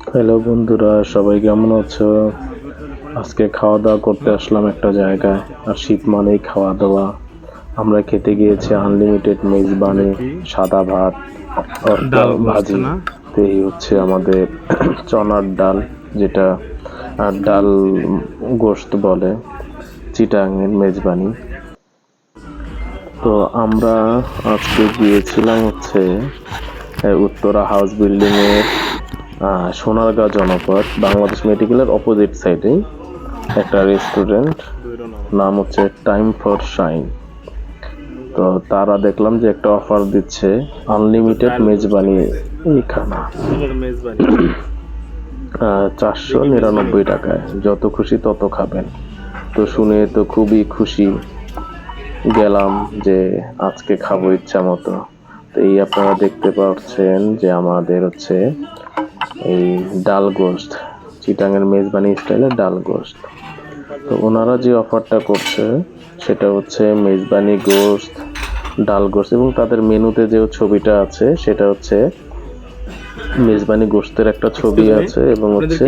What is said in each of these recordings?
Hello বন্ধুরা, সবাই কেমন আছো? আজকে খাওয়া দাওয়া করতে আসলাম একটা জায়গায়। আর শীত মানেই খাওয়া দাওয়া। আমরা খেতে গিয়েছি আনলিমিটেড মেজবানি, সাদা ভাত, ভর্তা, ডাল গোস্ত ভাজি। না? তো এই হচ্ছে আমাদের চনার ডাল, যেটা ডাল গোস্ত বলে, চিটাঙের মেজবানি। তো আমরা আজকে গিয়েছিলাম হচ্ছে উত্তরা হাউস বিল্ডিং এর সোনারগাঁ জনপদ, বাংলাদেশ মেডিকেলের অপোজিট সাইডে একটা রেস্টুরেন্ট, নাম হচ্ছে টাইম ফর শাইন। তো তারা দেখলাম যে একটা অফার দিচ্ছে, আনলিমিটেড মেজবানি খানা, 499 টাকায় যত খুশি তত খাবেন। তো শুনে তো খুবই খুশি, গেলাম যে আজকে খাবো ইচ্ছা মতো। তো এই আপনারা দেখতে পাচ্ছেন যে আমাদের হচ্ছে এই ডাল গোস্ত, চিটাঙের মেজবানি স্টাইলের ডাল গোস্ত। তো ওনারা যে অফারটা করছে সেটা হচ্ছে মেজবানি গোস্ত, ডাল গোস্ত, এবং তাদের মেনুতে যে ছবিটা আছে সেটা হচ্ছে মেজবানি গোস্তের একটা ছবি আছে, এবং হচ্ছে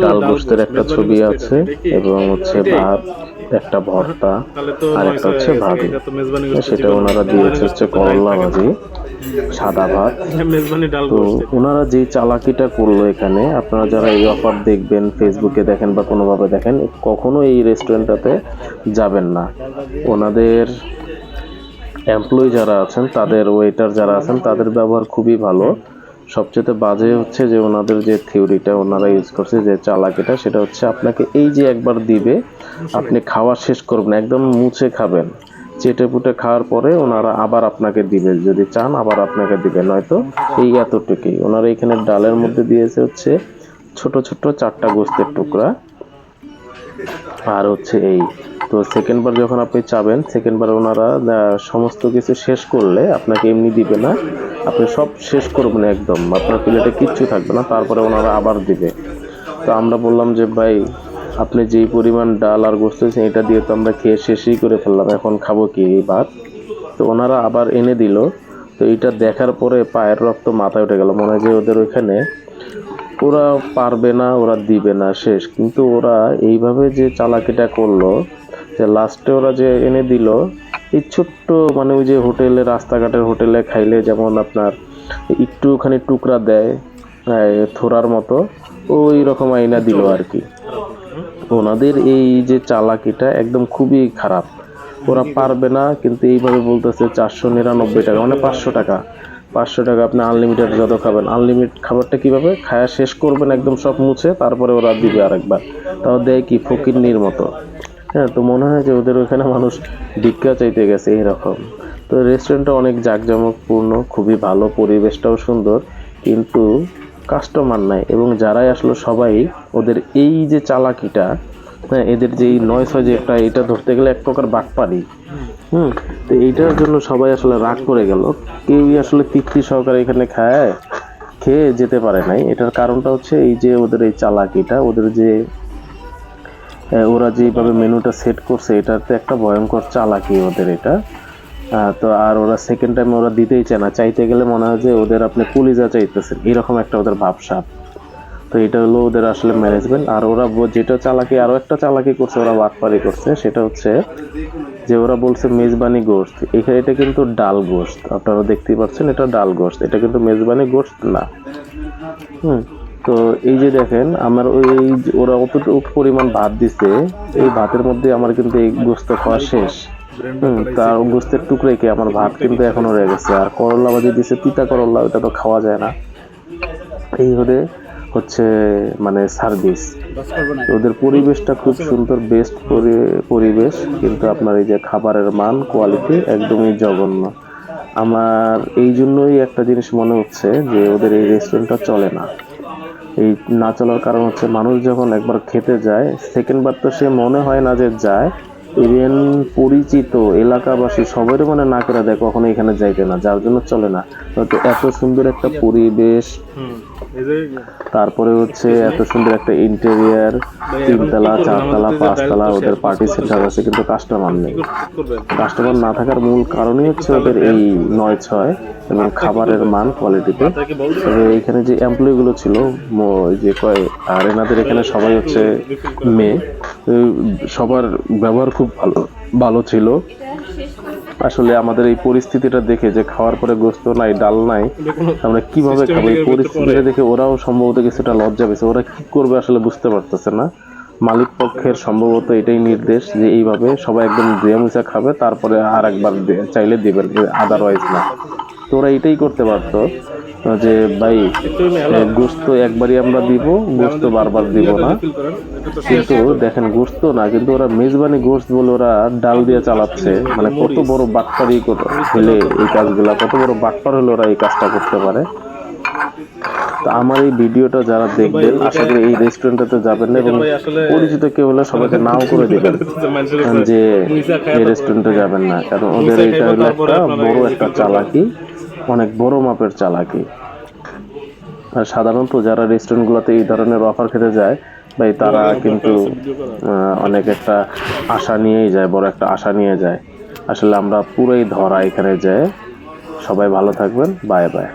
ডাল গোস্তের একটা ছবি আছে, এবং হচ্ছে ভাত, একটা ভর্তা, আর একটা হচ্ছে ভাজি। সেটা ওনারা দিয়েছে হচ্ছে করলা ভাজি, সাদা ভাত। তো ওনারা যে চালাকিটা করলো এখানে, আপনারা যারা এই অফার দেখবেন, ফেসবুকে দেখেন বা কোনোভাবে দেখেন, কখনো এই রেস্টুরেন্টটাতে যাবেন না। ওনাদের এমপ্লয়ি যারা আছেন, তাদের ওয়েটার যারা আছেন, তাদের ব্যবহার খুবই ভালো। সবচেয়ে বাজে হচ্ছে যে ওনাদের যে থিওরিটা ওনারা ইউজ করছে, যে চালাকিটা, সেটা হচ্ছে আপনাকে এই যে একবার দিবে, আপনি খাওয়া শেষ করবেন, একদম মুছে খাবেন, চেটে পুটে খাওয়ার পরে ওনারা আবার আপনাকে দিবে, যদি চান আবার আপনাকে দিবে, নয়তো এই এতটুকুই। ওনারা এখানে ডালের মধ্যে দিয়েছে হচ্ছে ছোট ছোট 4টা গোস্তের টুকরা, আর হচ্ছে এই। তো সেকেন্ড বার যখন আপনি চাবেন, সেকেন্ড বার ওনারা সমস্ত কিছু শেষ করলে আপনাকে এমনি দিবে না, আপনি সব শেষ করবেন একদম, আপনার প্লেটে কিচ্ছু থাকবে না, তারপরে ওনারা আবার দিবে। তো আমরা বললাম যে ভাই, আপনি যেই পরিমাণ ডাল আর গোস্ত দিয়েছেন, এটা দিয়ে তো আমরা খেয়ে শেষই করে ফেললাম, এখন খাবো কি এই ভাত? তো ওনারা আবার এনে দিল। তো এটা দেখার পরে পায়ের রক্ত মাথায় উঠে গেল, মনে হয় যে ওদের ওইখানে ওরা পারবে না, ওরা দিবে না, শেষ। কিন্তু ওরা এইভাবে যে চালাকিটা করলো, যে লাস্টে ওরা যে এনে দিল এই ছোট্ট, মানে ওই যে হোটেলে, রাস্তাঘাটের হোটেলে খাইলে যেমন আপনার একটুখানি টুকরা দেয় থোড়ার মতো, ওই রকম আইনা দিল আর কি। ওনাদের এই যে চালাকিটা একদম খুবই খারাপ। ওরা পারবে না, কিন্তু এইভাবে বলতেছে 499 টাকা, মানে 500 টাকা। 500 টাকা আপনি আনলিমিটেড যত খাবেন। আনলিমিটেড খাবারটা কিভাবে খায়া শেষ করবেন একদম সব মুছে, তারপরে ওরা দিবে আরেকবার। তাও দেয় কি ফকিন্নির মতো। হ্যাঁ, তো মনে হয় যে ওদের ওখানে মানুষ ভিক্ষা চাইতে গেছে এরকম। তো রেস্টুরেন্টটা অনেক জাঁকজমকপূর্ণ, খুবই ভালো, পরিবেশটাও সুন্দর, কিন্তু কাস্টমার নাই। এবং যারাই আসলো সবাই ওদের এই যে চালাকিটা, হ্যাঁ, এদের যে এই 9-6 যে একটা, এটা ধরতে গেলে এক প্রকার বাটপারি। তো এইটার জন্য সবাই আসলে রাগ করে গেল, কেউই আসলে তৃপ্তি সহকারে এখানে খেয়ে যেতে পারে নাই। এটার কারণটা হচ্ছে এই যে ওদের এই চালাকিটা, ওদের যে ওরা যেভাবে মেনুটা সেট করছে, এটাতে একটা ভয়ঙ্কর চালাকি ওদের এটা। তো আর ওরা সেকেন্ড টাইম ওরা দিতেই চায় না, চাইতে গেলে মনে হয় যে ওদের আপনি কলিজা চাইতেছেন, এরকম একটা ওদের ভাবসাব। তো এটা হলো ওদের আসলে ম্যানেজমেন্ট। আর ওরা যেটা চালাকি, আরো একটা চালাকি করছে, ওরা বাটপারি করছে, সেটা হচ্ছে যে ওরা বলছে মেজবানি গোস্ত, এখানে এটা কিন্তু ডাল গোস্ত, আপনারা দেখতেই পাচ্ছেন এটা ডাল গোস্ত, এটা কিন্তু মেজবানি গোস্ত না। তো এই যে দেখেন, আমার ওই ওরা অতটুকু পরিমাণ ভাত দিছে, এই ভাতের মধ্যে আমার কিন্তু এই গোস্ত খাওয়া শেষ। তার গোস্তের টুকরে কি আমার ভাত কিন্তু এখনো রয়ে গেছে। আর করলা ভাজি দিছে, তিতা করলা, ওটা তো খাওয়া যায় না। এই হচ্ছে মানে সার্ভিস। ওদের পরিবেশটা খুব সুন্দর, বেস্ট পরিবেশ, কিন্তু আপনার এই যে খাবারের মান, কোয়ালিটি একদমই জঘন্য। আমার এই জন্যই একটা জিনিস মনে হচ্ছে যে ওদের এই রেস্টুরেন্টটা চলে না। এই না চলার কারণ হচ্ছে, মানুষ যখন একবার খেতে যায়, সেকেন্ড বার তো সে মনে হয় না যে যায়, ইভেন পরিচিত এলাকাবাসী সবাই মানে না করে দেয় কখনো এখানে যাইতে না, যার জন্য চলে না। তো এত সুন্দর একটা পরিবেশ, তারপরে হচ্ছে এত সুন্দর একটা ইন্টেরিয়ার, 3তলা 4তলা 5তলা ওদের পার্টি সেন্টার আছে, কিন্তু কাস্টমার নেই। কাস্টমার না থাকার মূল কারণই হচ্ছে ওদের এই 9/6 এবং খাবারের মান কোয়ালিটিতে। তবে এখানে যে এমপ্লয়ি গুলো ছিল যে আর এনাদের এখানে সবাই হচ্ছে মেয়ে, সবার ব্যবহার খুব ভালো ভালো ছিল। আসলে আমাদের এই পরিস্থিতিটা দেখে যে খাওয়ার পরে গোস্ত নাই, ডাল নাই, আমরা কিভাবে খাবো, এই পরিস্থিতিটা দেখে ওরাও সম্ভবত কিছুটা লজ্জা পেয়েছে। ওরা কি করবে আসলে বুঝতে পারতেছে না। মালিক পক্ষের সম্ভবত এটাই নির্দেশ যে এইভাবে সবাই একদম ধুয়ে মুছে খাবে, তারপরে আর একবার চাইলে দিবেন, আদারওয়াইজ না। তো ওরা এটাই করতে পারতো যে ভাই গোস্ত একবারই আমরা দিব, গোস্ত বারবার দিব না। কিন্তু দেখেন গোস্ত না, কিন্তু ওরা মেজবানি গোস্ত বলে ওরা ডাল দিয়ে চালাচ্ছে। মানে কত বড় বাটপারি হলে এই কাজগুলা, কত বড় বাটপার হলে ওরা এই কাজটা করতে পারে। তো আমার এই ভিডিওটা যারা দেখবেন আশা করি এই রেস্টুরেন্টটাতে যাবেন না, এবং পরিচিত কেউ হলে সবাইকে নাও করে দিবেন যে এই রেস্টুরেন্টে যাবেন না, কারণ ওদের এটা হলো একটা বড় একটা চালাকি, অনেক বড় মাপের চালাকি। আর সাধারণত যারা রেস্টুরেন্টগুলোতে এই ধরনের অফার খেতে যায় ভাই, তারা কিন্তু অনেক একটা আশা নিয়েই যায়, বড় একটা আশা নিয়ে যায়। আসলে আমরা পুরোই ধরা এখানে যায়। সবাই ভালো থাকবেন, বাই বাই।